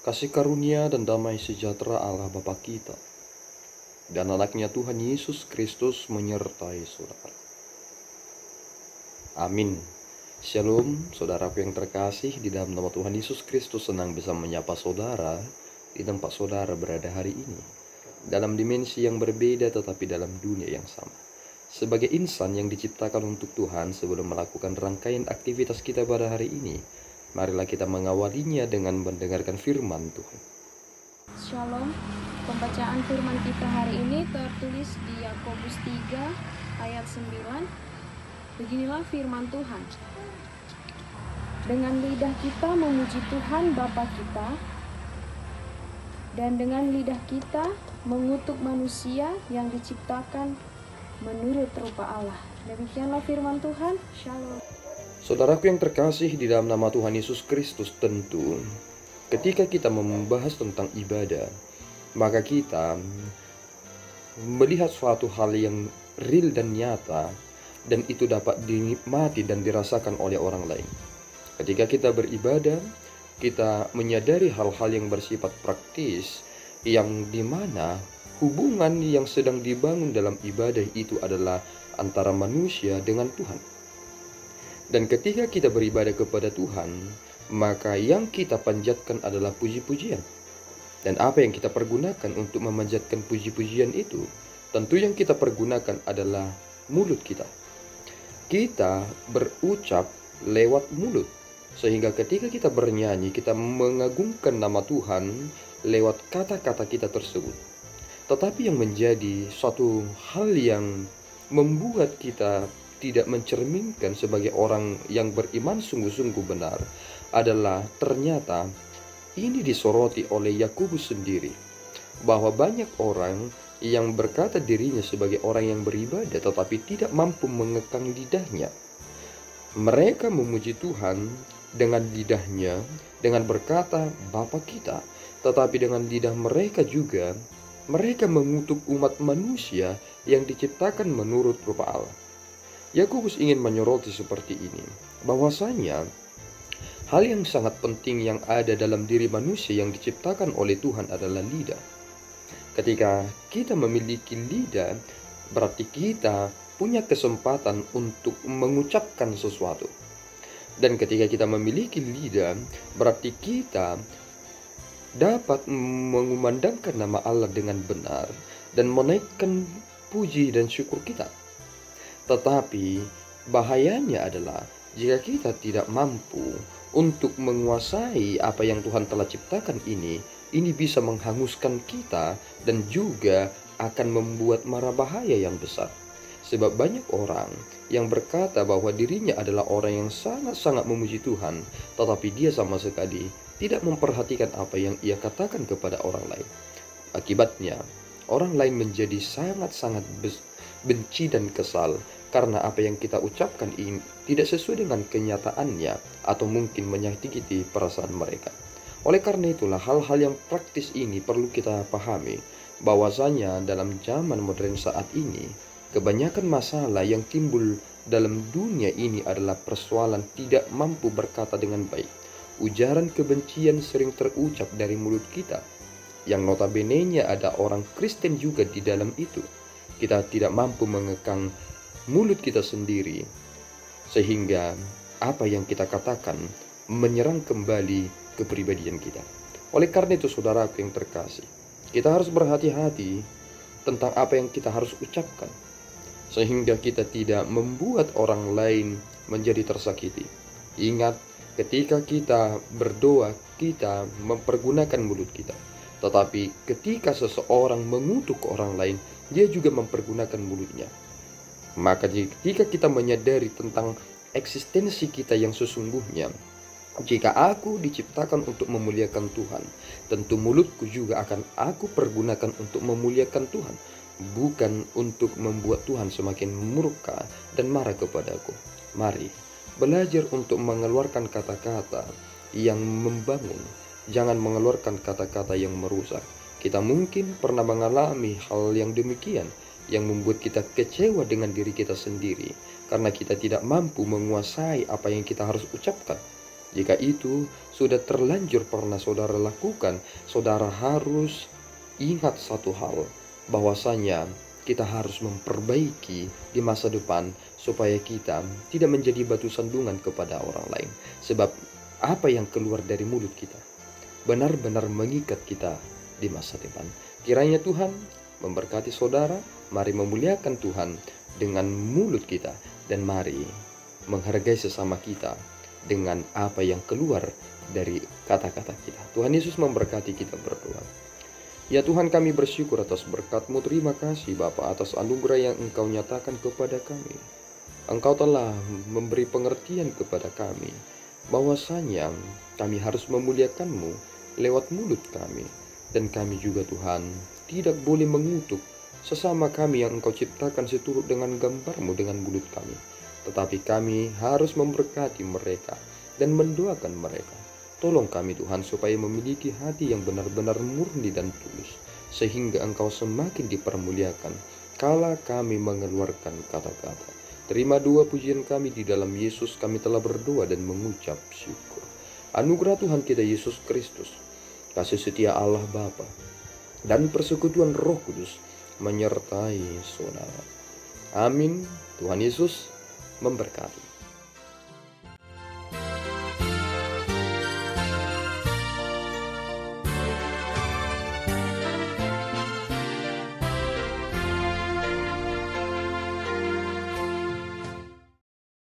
Kasih karunia dan damai sejahtera Allah Bapa kita dan anaknya Tuhan Yesus Kristus menyertai saudara. Amin. Shalom, saudaraku yang terkasih, di dalam nama Tuhan Yesus Kristus senang bisa menyapa saudara di tempat saudara berada hari ini. Dalam dimensi yang berbeda tetapi dalam dunia yang sama. Sebagai insan yang diciptakan untuk Tuhan, sebelum melakukan rangkaian aktivitas kita pada hari ini, marilah kita mengawalinya dengan mendengarkan firman Tuhan. Shalom, pembacaan firman kita hari ini tertulis di Yakobus 3 ayat 9. Beginilah firman Tuhan. Dengan lidah kita memuji Tuhan Bapa kita, dan dengan lidah kita mengutuk manusia yang diciptakan menurut rupa Allah. Demikianlah firman Tuhan. Shalom. Saudaraku yang terkasih di dalam nama Tuhan Yesus Kristus, tentu ketika kita membahas tentang ibadah, maka kita melihat suatu hal yang real dan nyata, dan itu dapat dinikmati dan dirasakan oleh orang lain. Ketika kita beribadah, kita menyadari hal-hal yang bersifat praktis, yang dimana hubungan yang sedang dibangun dalam ibadah itu adalah antara manusia dengan Tuhan. Dan ketika kita beribadah kepada Tuhan, maka yang kita panjatkan adalah puji-pujian. Dan apa yang kita pergunakan untuk memanjatkan puji-pujian itu? Tentu yang kita pergunakan adalah mulut kita. Kita berucap lewat mulut. Sehingga ketika kita bernyanyi, kita mengagungkan nama Tuhan lewat kata-kata kita tersebut. Tetapi yang menjadi suatu hal yang membuat kita tidak mencerminkan sebagai orang yang beriman sungguh-sungguh benar adalah ternyata ini disoroti oleh Yakobus sendiri, bahwa banyak orang yang berkata dirinya sebagai orang yang beribadah tetapi tidak mampu mengekang lidahnya. Mereka memuji Tuhan dengan lidahnya dengan berkata Bapa kita, tetapi dengan lidah mereka juga mereka mengutuk umat manusia yang diciptakan menurut rupa Allah. Yakobus ingin menyoroti seperti ini, bahwasanya hal yang sangat penting yang ada dalam diri manusia yang diciptakan oleh Tuhan adalah lidah. Ketika kita memiliki lidah, berarti kita punya kesempatan untuk mengucapkan sesuatu. Dan ketika kita memiliki lidah, berarti kita dapat mengumandangkan nama Allah dengan benar dan menaikkan puji dan syukur kita. Tetapi bahayanya adalah jika kita tidak mampu untuk menguasai apa yang Tuhan telah ciptakan ini bisa menghanguskan kita dan juga akan membuat mara bahaya yang besar. Sebab banyak orang yang berkata bahwa dirinya adalah orang yang sangat-sangat memuji Tuhan, tetapi dia sama sekali tidak memperhatikan apa yang ia katakan kepada orang lain. Akibatnya, orang lain menjadi sangat-sangat benci dan kesal karena apa yang kita ucapkan ini tidak sesuai dengan kenyataannya atau mungkin menyakiti perasaan mereka. Oleh karena itulah hal-hal yang praktis ini perlu kita pahami, bahwasanya dalam zaman modern saat ini kebanyakan masalah yang timbul dalam dunia ini adalah persoalan tidak mampu berkata dengan baik. Ujaran kebencian sering terucap dari mulut kita, yang notabene-nya ada orang Kristen juga di dalam itu. Kita tidak mampu mengekang mulut kita sendiri, sehingga apa yang kita katakan menyerang kembali kepribadian kita. Oleh karena itu, saudaraku yang terkasih, kita harus berhati-hati tentang apa yang kita harus ucapkan, sehingga kita tidak membuat orang lain menjadi tersakiti. Ingat, ketika kita berdoa, kita mempergunakan mulut kita. Tetapi ketika seseorang mengutuk orang lain, dia juga mempergunakan mulutnya. Maka jika kita menyadari tentang eksistensi kita yang sesungguhnya, jika aku diciptakan untuk memuliakan Tuhan, tentu mulutku juga akan aku pergunakan untuk memuliakan Tuhan, bukan untuk membuat Tuhan semakin murka dan marah kepadaku. Mari belajar untuk mengeluarkan kata-kata yang membangun, jangan mengeluarkan kata-kata yang merusak. Kita mungkin pernah mengalami hal yang demikian, yang membuat kita kecewa dengan diri kita sendiri karena kita tidak mampu menguasai apa yang kita harus ucapkan. Jika itu sudah terlanjur pernah saudara lakukan, saudara harus ingat satu hal, bahwasanya kita harus memperbaiki di masa depan supaya kita tidak menjadi batu sandungan kepada orang lain. Sebab apa yang keluar dari mulut kita benar-benar mengikat kita di masa depan. Kiranya Tuhan memberkati saudara. Mari memuliakan Tuhan dengan mulut kita, dan mari menghargai sesama kita dengan apa yang keluar dari kata-kata kita. Tuhan Yesus memberkati. Kita berdoa. Ya Tuhan, kami bersyukur atas berkat-Mu. Terima kasih Bapa atas anugerah yang Engkau nyatakan kepada kami. Engkau telah memberi pengertian kepada kami bahwasanya kami harus memuliakan-Mu lewat mulut kami. Dan kami juga Tuhan tidak boleh mengutuk sesama kami yang Engkau ciptakan seturut dengan gambar-Mu dengan mulut kami. Tetapi kami harus memberkati mereka dan mendoakan mereka. Tolong kami Tuhan supaya memiliki hati yang benar-benar murni dan tulus, sehingga Engkau semakin dipermuliakan kala kami mengeluarkan kata-kata. Terima doa pujian kami di dalam Yesus, kami telah berdoa dan mengucap syukur. Anugerah Tuhan kita Yesus Kristus, kasih setia Allah Bapa, dan persekutuan Roh Kudus menyertai saudara. Amin. Tuhan Yesus memberkati.